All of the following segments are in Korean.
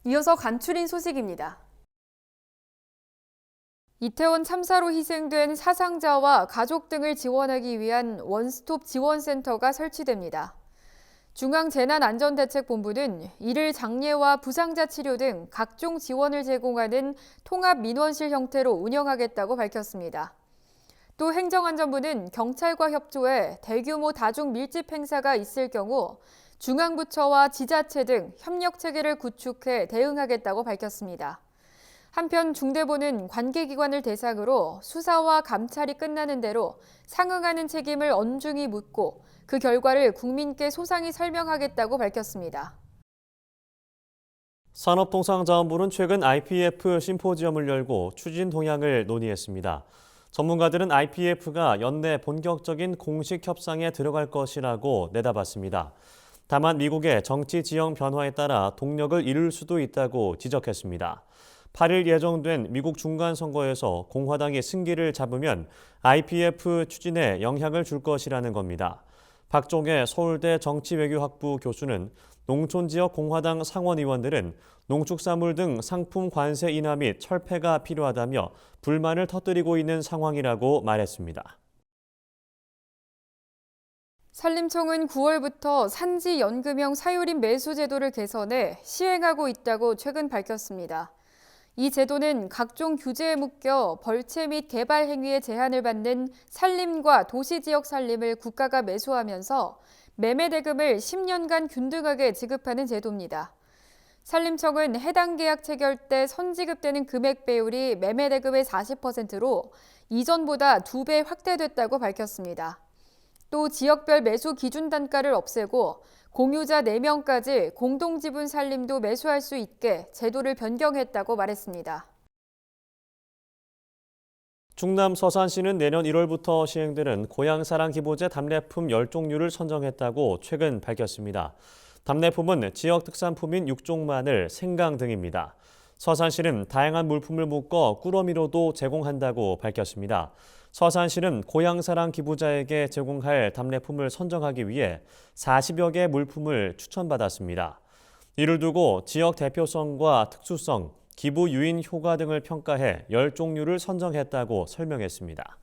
이어서 간추린 소식입니다. 이태원 참사로 희생된 사상자와 가족 등을 지원하기 위한 원스톱 지원센터가 설치됩니다. 중앙재난안전대책본부는 이를 장례와 부상자 치료 등 각종 지원을 제공하는 통합민원실 형태로 운영하겠다고 밝혔습니다. 또 행정안전부는 경찰과 협조해 대규모 다중 밀집 행사가 있을 경우 중앙부처와 지자체 등 협력체계를 구축해 대응하겠다고 밝혔습니다. 한편 중대본은 관계기관을 대상으로 수사와 감찰이 끝나는 대로 상응하는 책임을 엄중히 묻고 그 결과를 국민께 소상히 설명하겠다고 밝혔습니다. 산업통상자원부는 최근 IPF 심포지엄을 열고 추진 동향을 논의했습니다. 전문가들은 IPF가 연내 본격적인 공식 협상에 들어갈 것이라고 내다봤습니다. 다만 미국의 정치 지형 변화에 따라 동력을 잃을 수도 있다고 지적했습니다. 8일 예정된 미국 중간선거에서 공화당이 승기를 잡으면 IPF 추진에 영향을 줄 것이라는 겁니다. 박종혜 서울대 정치외교학부 교수는 농촌지역 공화당 상원의원들은 농축산물 등 상품 관세 인하 및 철폐가 필요하다며 불만을 터뜨리고 있는 상황이라고 말했습니다. 산림청은 9월부터 산지연금형 사유림 매수 제도를 개선해 시행하고 있다고 최근 밝혔습니다. 이 제도는 각종 규제에 묶여 벌채 및 개발 행위에 제한을 받는 산림과 도시지역 산림을 국가가 매수하면서 매매 대금을 10년간 균등하게 지급하는 제도입니다. 산림청은 해당 계약 체결 때 선지급되는 금액 배율이 매매 대금의 40%로 이전보다 2배 확대됐다고 밝혔습니다. 또 지역별 매수 기준 단가를 없애고 공유자 4명까지 공동지분 산림도 매수할 수 있게 제도를 변경했다고 말했습니다. 충남 서산시는 내년 1월부터 시행되는 고향사랑 기부제 답례품 10종류를 선정했다고 최근 밝혔습니다. 답례품은 지역 특산품인 육종 마늘, 생강 등입니다. 서산시는 다양한 물품을 묶어 꾸러미로도 제공한다고 밝혔습니다. 서산시는 고향사랑 기부자에게 제공할 답례품을 선정하기 위해 40여 개 물품을 추천받았습니다. 이를 두고 지역 대표성과 특수성, 기부 유인 효과 등을 평가해 10종류를 선정했다고 설명했습니다.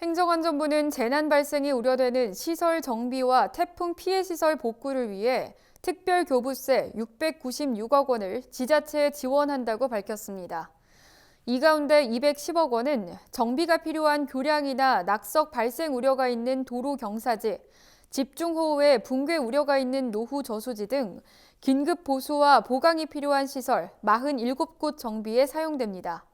행정안전부는 재난 발생이 우려되는 시설 정비와 태풍 피해 시설 복구를 위해 특별교부세 696억 원을 지자체에 지원한다고 밝혔습니다. 이 가운데 210억 원은 정비가 필요한 교량이나 낙석 발생 우려가 있는 도로 경사지, 집중호우에 붕괴 우려가 있는 노후 저수지 등 긴급 보수와 보강이 필요한 시설 47곳 정비에 사용됩니다.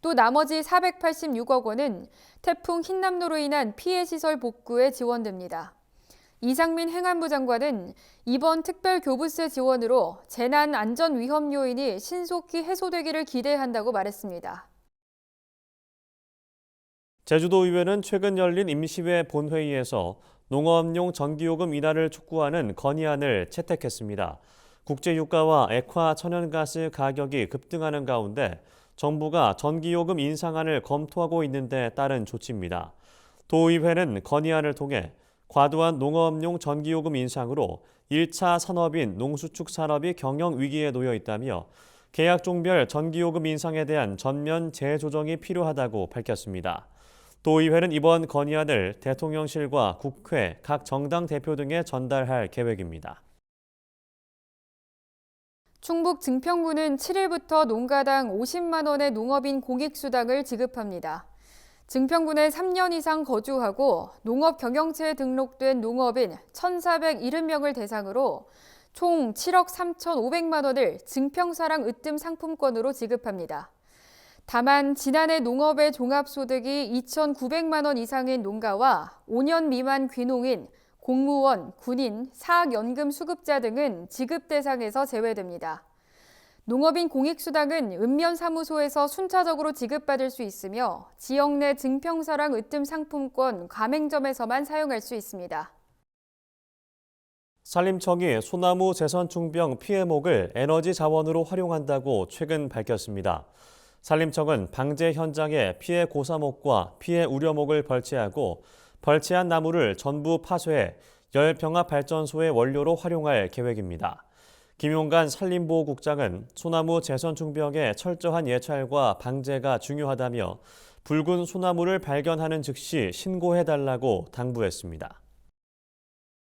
또 나머지 486억 원은 태풍 흰남노로 인한 피해 시설 복구에 지원됩니다. 이상민 행안부 장관은 이번 특별교부세 지원으로 재난 안전 위험 요인이 신속히 해소되기를 기대한다고 말했습니다. 제주도의회는 최근 열린 임시회 본회의에서 농업용 전기요금 인하를 촉구하는 건의안을 채택했습니다. 국제유가와 액화 천연가스 가격이 급등하는 가운데 정부가 전기요금 인상안을 검토하고 있는 데 따른 조치입니다. 도의회는 건의안을 통해 과도한 농업용 전기요금 인상으로 1차 산업인 농수축 산업이 경영 위기에 놓여 있다며 계약종별 전기요금 인상에 대한 전면 재조정이 필요하다고 밝혔습니다. 도의회는 이번 건의안을 대통령실과 국회, 각 정당 대표 등에 전달할 계획입니다. 충북 증평군은 7일부터 농가당 50만 원의 농업인 공익수당을 지급합니다. 증평군에 3년 이상 거주하고 농업 경영체에 등록된 농업인 1,470명을 대상으로 총 7억 3,500만 원을 증평사랑 으뜸 상품권으로 지급합니다. 다만 지난해 농업의 종합소득이 2,900만 원 이상인 농가와 5년 미만 귀농인, 공무원, 군인, 사학연금 수급자 등은 지급 대상에서 제외됩니다. 농업인 공익수당은 읍면사무소에서 순차적으로 지급받을 수 있으며 지역 내 증평사랑 으뜸 상품권 가맹점에서만 사용할 수 있습니다. 산림청이 소나무 재선충병 피해목을 에너지 자원으로 활용한다고 최근 밝혔습니다. 산림청은 방제 현장에 피해 고사목과 피해 우려목을 벌채하고 벌채한 나무를 전부 파쇄해 열병합 발전소의 원료로 활용할 계획입니다. 김용관 산림보호국장은 소나무 재선 중벽의 철저한 예찰과 방제가 중요하다며 붉은 소나무를 발견하는 즉시 신고해달라고 당부했습니다.